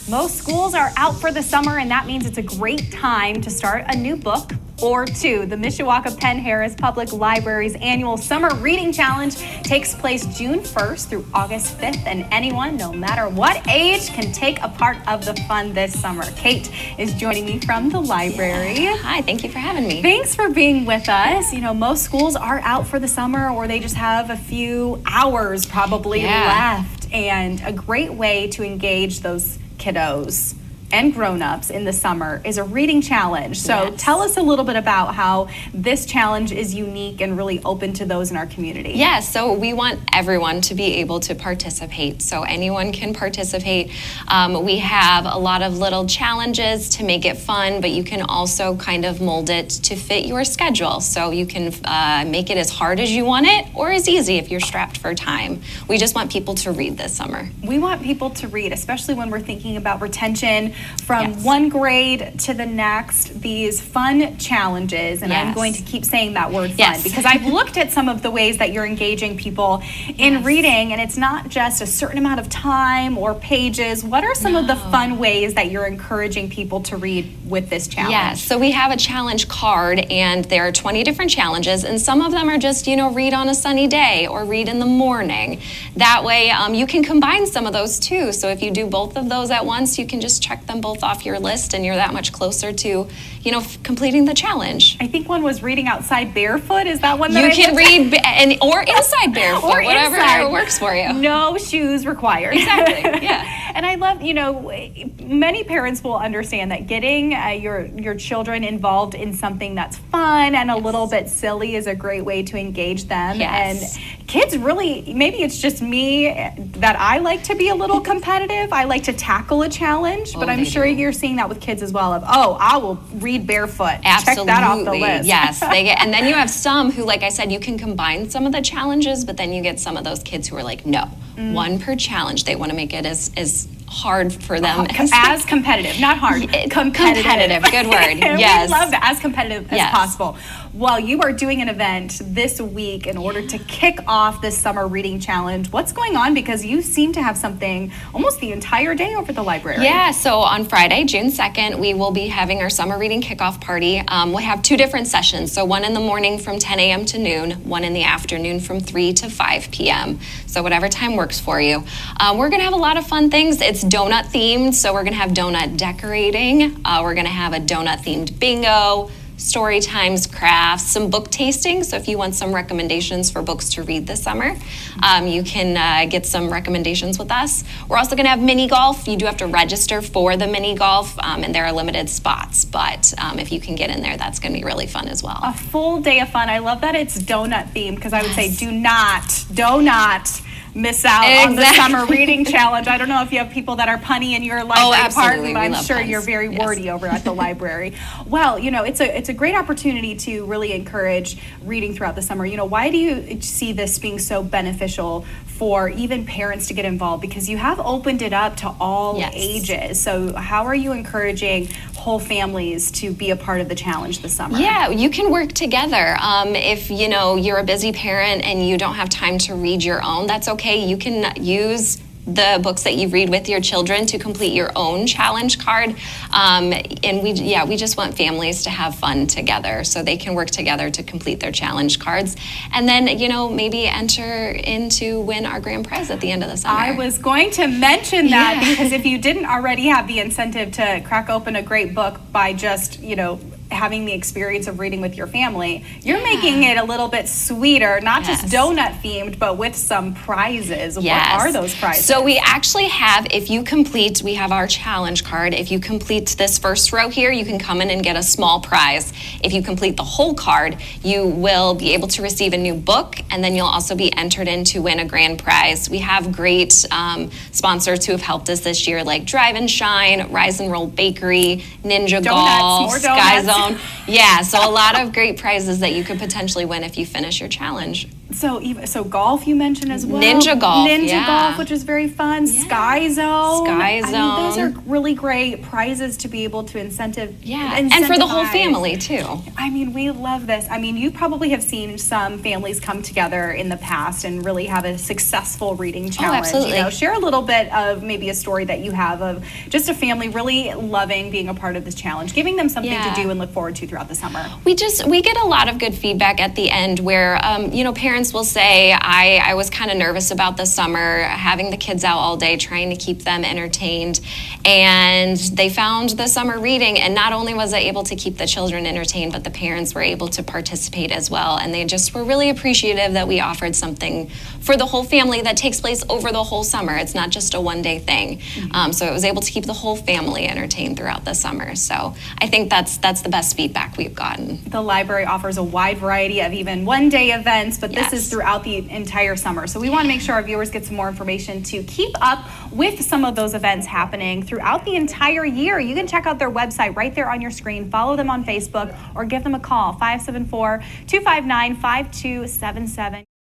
Most schools are out for the summer, and that means it's a great time to start a new book or two. The Mishawaka-Penn-Harris Public Library's annual Summer Reading Challenge takes place June 1st through August 5th, and anyone, no matter what age, can take a part of the fun this summer. Kate is joining me from the library. Yeah. Hi, thank you for having me. Thanks for being with us. You know, most schools are out for the summer, or they just have a few hours probably left, and a great way to engage those kiddos and grown-ups in the summer is a reading challenge. So tell us a little bit about how this challenge is unique and really open to those in our community. Yeah, so we want everyone to be able to participate. So anyone can participate. We have a lot of little challenges to make it fun, but you can also kind of mold it to fit your schedule. So you can make it as hard as you want it or as easy if you're strapped for time. We just want people to read this summer. We want people to read, especially when we're thinking about retention from one grade to the next, these fun challenges, and I'm going to keep saying that word fun because I've looked at some of the ways that you're engaging people in reading, and it's not just a certain amount of time or pages. What are some of the fun ways that you're encouraging people to read with this challenge? Yes, so we have a challenge card, and there are 20 different challenges, and some of them are just, you know, read on a sunny day or read in the morning. That way you can combine some of those too. So if you do both of those at once, you can just check them both off your list, and you're that much closer to, you know, completing the challenge. I think one was reading outside barefoot. Is that one that you can read or inside barefoot, or whatever works for you. No shoes required. Exactly. Yeah. And I love, you know, many parents will understand that getting your children involved in something that's fun and a little bit silly is a great way to engage them. And kids really, maybe it's just me that I like to be a little competitive. I like to tackle a challenge, but I'm sure you're seeing that with kids as well. Of I will read barefoot. Absolutely. Check that off the list. Yes, and then you have some who, like I said, you can combine some of the challenges, but then you get some of those kids who are like, no, one per challenge. They want to make it as hard for them as competitive, not hard. Competitive. Good word. Yes. We love that, as competitive as possible. Well, you are doing an event this week in order to kick off this summer reading challenge. What's going on? Because you seem to have something almost the entire day over at the library. Yeah, so on Friday, June 2nd, we will be having our summer reading kickoff party. We have two different sessions. So one in the morning from 10 a.m. to noon, one in the afternoon from 3 to 5 p.m. So whatever time works for you. We're going to have a lot of fun things. It's donut themed, so we're going to have donut decorating. We're going to have a donut themed bingo, story times, crafts, some book tasting. So if you want some recommendations for books to read this summer, you can get some recommendations with us. We're also going to have mini golf. You do have to register for the mini golf, and there are limited spots. But if you can get in there, that's going to be really fun as well. A full day of fun. I love that it's donut themed, because I would say do not miss out on the summer reading challenge. I don't know if you have people that are punny in your library department, but I'm sure you're very wordy over at the library. Well, you know, it's a great opportunity to really encourage reading throughout the summer. You know, why do you see this being so beneficial for even parents to get involved? Because you have opened it up to all ages. So how are you encouraging whole families to be a part of the challenge this summer? Yeah, you can work together. If, you know, you're a busy parent and you don't have time to read your own, that's okay. You can use the books that you read with your children to complete your own challenge card. And we just want families to have fun together, so they can work together to complete their challenge cards. And then, you know, maybe enter in to win our grand prize at the end of the summer. I was going to mention that because if you didn't already have the incentive to crack open a great book by just, you know, having the experience of reading with your family, you're making it a little bit sweeter, not just donut themed, but with some prizes. What are those prizes? So we actually have, we have our challenge card. If you complete this first row here, you can come in and get a small prize. If you complete the whole card, you will be able to receive a new book, and then you'll also be entered in to win a grand prize. We have great sponsors who have helped us this year, like Drive and Shine, Rise and Roll Bakery, Ninja Golf, Sky Zone. Yeah, so a lot of great prizes that you could potentially win if you finish your challenge. So golf you mentioned as well. Ninja golf, golf, which is very fun. Yeah. Sky Zone. Sky Zone. I mean, those are really great prizes to be able to incentivize. And for the whole family too. I mean, we love this. I mean, you probably have seen some families come together in the past and really have a successful reading challenge. Absolutely. Share a little bit of maybe a story that you have of just a family really loving being a part of this challenge, giving them something to do and look forward to throughout the summer. We get a lot of good feedback at the end where parents will say, I was kind of nervous about the summer, having the kids out all day, trying to keep them entertained. And they found the summer reading, and not only was it able to keep the children entertained, but the parents were able to participate as well. And they just were really appreciative that we offered something for the whole family that takes place over the whole summer. It's not just a one-day thing. So it was able to keep the whole family entertained throughout the summer. So I think that's the best feedback we've gotten. The library offers a wide variety of even one-day events, but this is throughout the entire summer. So we want to make sure our viewers get some more information to keep up with some of those events happening throughout the entire year. You can check out their website right there on your screen. Follow them on Facebook or give them a call, 574-259-5277.